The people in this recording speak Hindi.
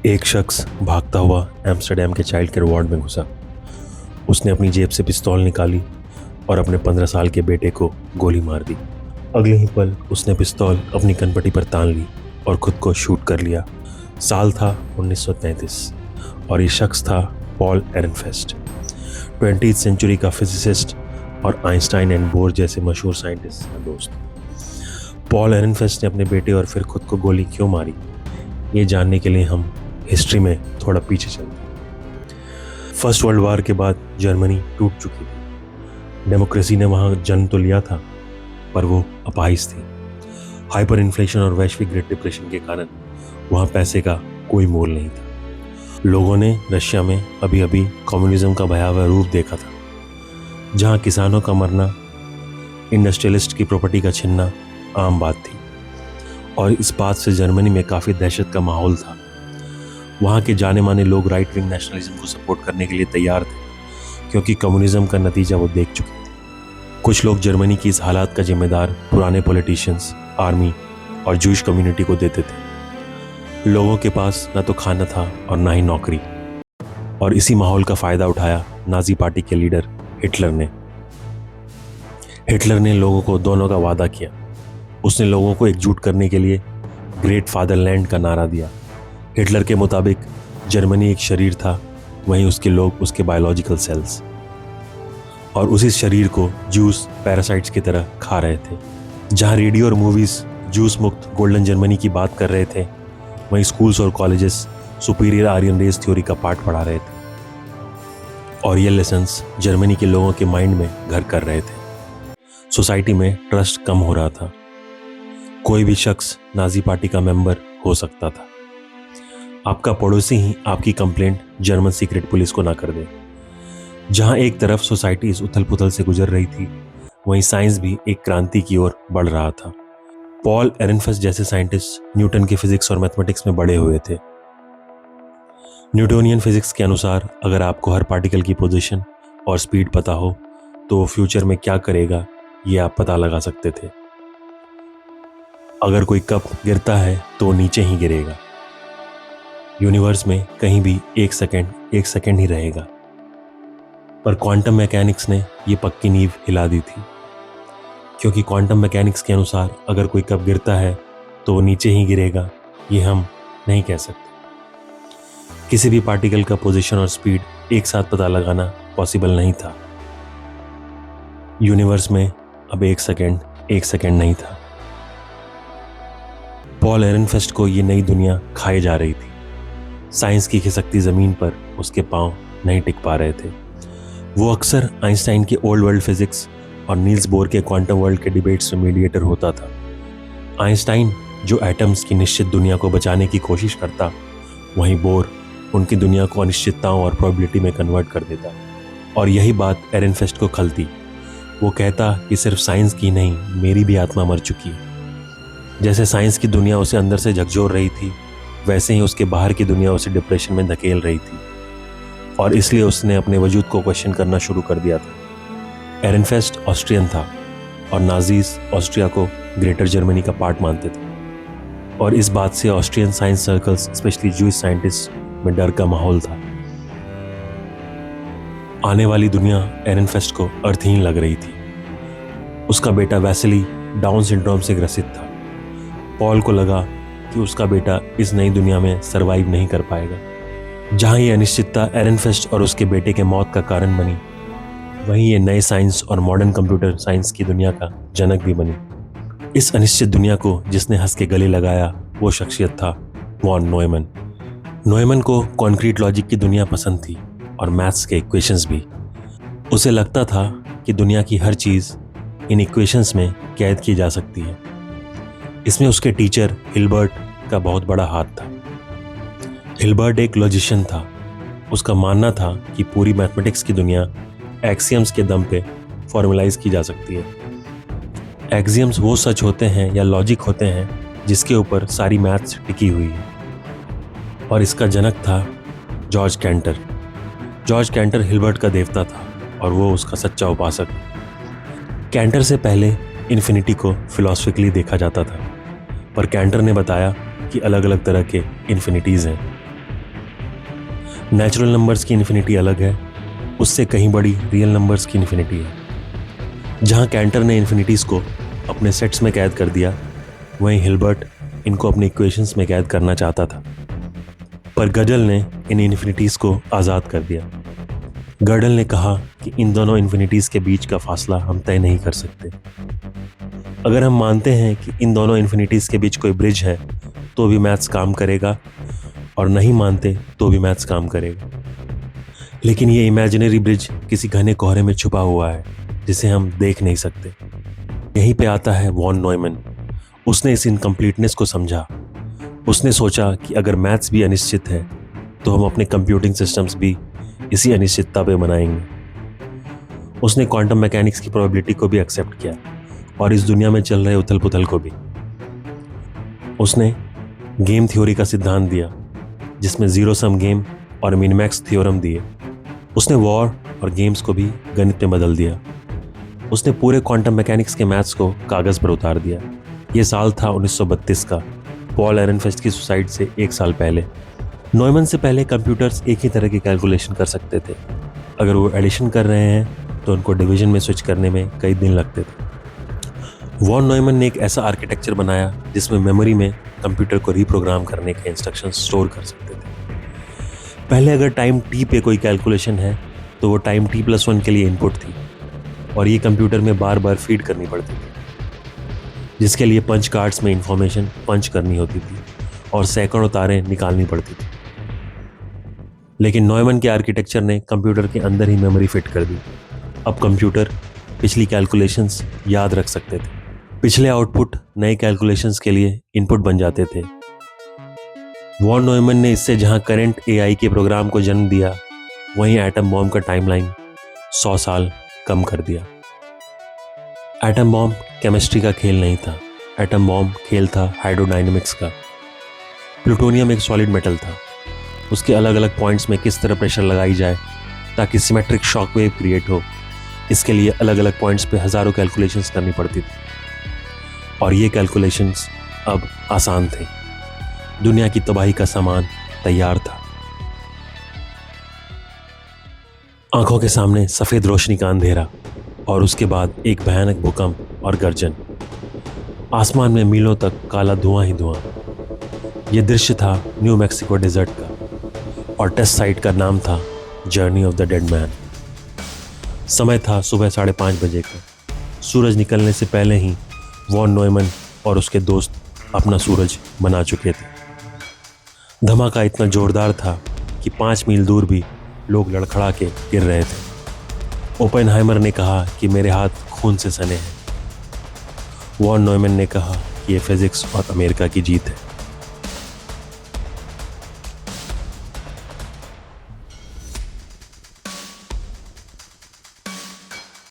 एक शख्स भागता हुआ एम्स्टर्डम के चाइल्ड केयर वार्ड में घुसा। उसने अपनी जेब से पिस्तौल निकाली और अपने 15 साल के बेटे को गोली मार दी। अगले ही पल उसने पिस्तौल अपनी कनपटी पर तान ली और खुद को शूट कर लिया। साल था 1933 और ये शख्स था पॉल एरनफेस्ट, 20वीं सेंचुरी का फिजिसिस्ट और आइंस्टाइन एंड बोर जैसे मशहूर साइंटिस्ट का दोस्त। पॉल एरनफेस्ट ने अपने बेटे और फिर खुद को गोली क्यों मारी, ये जानने के लिए हम हिस्ट्री में थोड़ा पीछे चलते हैं। फर्स्ट वर्ल्ड वार के बाद जर्मनी टूट चुकी थी। डेमोक्रेसी ने वहाँ जन्म तो लिया था, पर वो अपाहिज थी। हाइपर इन्फ्लेशन और वैश्विक ग्रेट डिप्रेशन के कारण वहाँ पैसे का कोई मोल नहीं था। लोगों ने रशिया में अभी अभी कम्युनिज्म का भयावह रूप देखा था, जहाँ किसानों का मरना, इंडस्ट्रियलिस्ट की प्रॉपर्टी का छिनना आम बात थी। और इस बात से जर्मनी में काफ़ी दहशत का माहौल था। वहाँ के जाने माने लोग राइट विंग नेशनलिज्म को सपोर्ट करने के लिए तैयार थे, क्योंकि कम्युनिज्म का नतीजा वो देख चुके थे। कुछ लोग जर्मनी की इस हालात का जिम्मेदार पुराने पॉलिटिशियंस, आर्मी और जूश कम्युनिटी को देते थे। लोगों के पास न तो खाना था और ना ही नौकरी, और इसी माहौल का फ़ायदा उठाया नाजी पार्टी के लीडर हिटलर ने लोगों को दोनों का वादा किया। उसने लोगों को एकजुट करने के लिए ग्रेट फादरलैंड का नारा दिया। हिटलर के मुताबिक जर्मनी एक शरीर था, वहीं उसके लोग उसके बायोलॉजिकल सेल्स, और उसी शरीर को जूस पैरासाइट्स की तरह खा रहे थे। जहां रेडियो और मूवीज जूस मुक्त गोल्डन जर्मनी की बात कर रहे थे, वहीं स्कूल्स और colleges superior Aryan race theory का पाठ पढ़ा रहे थे, और ये लेसन्स जर्मनी के लोगों के माइंड में घर कर रहे थे। सोसाइटी में ट्रस्ट कम हो रहा था। कोई भी शख्स नाजी पार्टी का मेंबर हो सकता था। आपका पड़ोसी ही आपकी कंप्लेंट जर्मन सीक्रेट पुलिस को ना कर दे। जहां एक तरफ सोसाइटी इस उथल पुथल से गुजर रही थी, वहीं साइंस भी एक क्रांति की ओर बढ़ रहा था। पॉल एरनफेस्ट जैसे साइंटिस्ट न्यूटन के फिजिक्स और मैथमेटिक्स में बड़े हुए थे। न्यूटोनियन फिजिक्स के अनुसार अगर आपको हर पार्टिकल की पोजीशन और स्पीड पता हो, तो वो फ्यूचर में क्या करेगा ये आप पता लगा सकते थे। अगर कोई कप गिरता है तो नीचे ही गिरेगा। यूनिवर्स में कहीं भी एक सेकंड ही रहेगा। पर क्वांटम मैकेनिक्स ने ये पक्की नींव हिला दी थी, क्योंकि क्वांटम मैकेनिक्स के अनुसार अगर कोई कप गिरता है तो वो नीचे ही गिरेगा, ये हम नहीं कह सकते। किसी भी पार्टिकल का पोजीशन और स्पीड एक साथ पता लगाना पॉसिबल नहीं था। यूनिवर्स में अब एक सेकंड नहीं था। पॉल एरनफेस्ट को ये नई दुनिया खाए जा रही थी। साइंस की खिसकती ज़मीन पर उसके पांव नहीं टिक पा रहे थे। वो अक्सर आइंस्टाइन के ओल्ड वर्ल्ड फिजिक्स और नील्स बोर के क्वांटम वर्ल्ड के डिबेट्स में मीडिएटर होता था। आइंस्टाइन जो एटम्स की निश्चित दुनिया को बचाने की कोशिश करता, वहीं बोर उनकी दुनिया को अनिश्चितताओं और प्रोबेबिलिटी में कन्वर्ट कर देता। और यही बात एरनफेस्ट को खलती। वो कहता कि सिर्फ साइंस की नहीं, मेरी भी आत्मा मर चुकी है। जैसे साइंस की दुनिया उसे अंदर से झकझोर रही थी, वैसे ही उसके बाहर की दुनिया उसे डिप्रेशन में धकेल रही थी, और इसलिए उसने अपने वजूद को क्वेश्चन करना शुरू कर दिया था। एरनफेस्ट ऑस्ट्रियन था और नाजीज ऑस्ट्रिया को ग्रेटर जर्मनी का पार्ट मानते थे, और इस बात से Austrian science circles, specially Jewish scientist में डर का माहौल था। आने वाली दुनिया एरनफेस्ट को अर्थहीन लग रही थी। उसका बेटा वैसिली डाउन सिंड्रोम से ग्रसित था। पॉल को लगा कि उसका बेटा इस नई दुनिया में सरवाइव नहीं कर पाएगा। जहां ये अनिश्चितता एरनफेस्ट और उसके बेटे के मौत का कारण बनी, वहीं ये नए साइंस और मॉडर्न कंप्यूटर साइंस की दुनिया का जनक भी बनी। इस अनिश्चित दुनिया को जिसने हंस के गले लगाया, वो शख्सियत था वॉन नोएमन। नोएमन को कॉन्क्रीट लॉजिक की दुनिया पसंद थी और मैथ्स के इक्वेशंस भी। उसे लगता था कि दुनिया की हर चीज़ इन इक्वेशंस में कैद की जा सकती है। इसमें उसके टीचर हिल्बर्ट का बहुत बड़ा हाथ था। हिल्बर्ट एक लॉजिशियन था। उसका मानना था कि पूरी मैथमेटिक्स की दुनिया एक्सियम्स के दम पे फॉर्मुलाइज की जा सकती है। एक्सियम्स वो सच होते हैं या लॉजिक होते हैं जिसके ऊपर सारी मैथ्स टिकी हुई है, और इसका जनक था George canter. George canter Hilbert का देवता था और वो उसका सच्चा उपासक। कैंटर से पहले इन्फिनिटी को फिलॉसफिकली देखा जाता था, पर कैंटर ने बताया कि अलग अलग तरह के इन्फिनिटीज़ हैं। नेचुरल नंबर्स की इन्फिनिटी अलग है, उससे कहीं बड़ी रियल नंबर्स की इन्फिनिटी है। जहाँ कैंटर ने इन्फिनिटीज़ को अपने सेट्स में कैद कर दिया, वहीं हिल्बर्ट इनको अपने इक्वेशंस में कैद करना चाहता था। पर गडल ने इन इन्फिनिटीज़ को आज़ाद कर दिया। गडल ने कहा कि इन दोनों इन्फिनिटीज़ के बीच का फासला हम तय नहीं कर सकते। अगर हम मानते हैं कि इन दोनों इन्फिनिटीज़ के बीच कोई ब्रिज है तो भी मैथ्स काम करेगा, और नहीं मानते तो भी मैथ्स काम करेगा। लेकिन ये इमेजिनरी ब्रिज किसी घने कोहरे में छुपा हुआ है जिसे हम देख नहीं सकते। यहीं पे आता है वॉन नॉयमन। उसने इस इनकम्प्लीटनेस को समझा। उसने सोचा कि अगर मैथ्स भी अनिश्चित है तो हम अपने कंप्यूटिंग सिस्टम्स भी इसी अनिश्चितता पे बनाएंगे। उसने क्वांटम मैकेनिक्स की प्रोबेबिलिटी को भी एक्सेप्ट किया और इस दुनिया में चल रहे उथल पुथल को भी। उसने गेम थ्योरी का सिद्धांत दिया जिसमें जीरो सम गेम और मिनमैक्स थ्योरम दिए। उसने वॉर और गेम्स को भी गणित में बदल दिया। उसने पूरे क्वांटम मैकेनिक्स के मैथ्स को कागज़ पर उतार दिया। ये साल था 1932 का, पॉल एरनफेस्ट की सुसाइड से 1 साल पहले। नॉयमन से पहले कंप्यूटर्स एक ही तरह की कैलकुलेशन कर सकते थे। अगर वो एडिशन कर रहे हैं तो उनको डिवीजन में स्विच करने में कई दिन लगते थे। वॉन नॉयमन ने एक ऐसा आर्किटेक्चर बनाया जिसमें मेमोरी में कंप्यूटर को रीप्रोग्राम करने के इंस्ट्रक्शन स्टोर कर सकते थे। पहले अगर टाइम t पे कोई कैलकुलेशन है तो वो टाइम t+1 के लिए इनपुट थी और ये कंप्यूटर में बार बार फीड करनी पड़ती थी, जिसके लिए पंच कार्ड्स में इंफॉर्मेशन पंच करनी होती थी और सैकड़ों तारें निकालनी पड़ती थी। लेकिन नॉयमन के आर्किटेक्चर ने कंप्यूटर के अंदर ही मेमोरी फिट कर दी। अब कंप्यूटर पिछली कैलकुलेशंस याद रख सकते थे। पिछले आउटपुट नए कैलकुलेशंस के लिए इनपुट बन जाते थे। वॉन नॉयमन ने इससे जहां करंट एआई के प्रोग्राम को जन्म दिया, वहीं एटम बॉम्ब का टाइमलाइन 100 साल कम कर दिया। एटम बॉम्ब केमिस्ट्री का खेल नहीं था। एटम बॉम्ब खेल था हाइड्रोडायनेमिक्स का। प्लूटोनियम एक सॉलिड मेटल था। उसके अलग अलग पॉइंट्स में किस तरह प्रेशर लगाई जाए ताकि सिमेट्रिक शॉक वेव क्रिएट हो, इसके लिए अलग अलग पॉइंट्स पे हज़ारों कैलकुलेशंस करनी पड़ती थी। और ये कैलकुलेशंस अब आसान थे। दुनिया की तबाही का सामान तैयार था। आंखों के सामने सफ़ेद रोशनी का अंधेरा और उसके बाद एक भयानक भूकंप और गर्जन। आसमान में मीलों तक काला धुआं ही धुआं। यह दृश्य था न्यू मैक्सिको डेजर्ट का और टेस्ट साइट का नाम था journey of the dead man. समय था सुबह 5:30 बजे का। सूरज निकलने से पहले ही वॉन नॉयमन और उसके दोस्त अपना सूरज बना चुके थे। धमाका इतना जोरदार था कि 5 मील दूर भी लोग लड़खड़ा के गिर रहे थे। ओपेनहाइमर ने कहा कि मेरे हाथ खून से सने हैं। वॉन नॉयमन ने कहा कि ये फिजिक्स और अमेरिका की जीत है।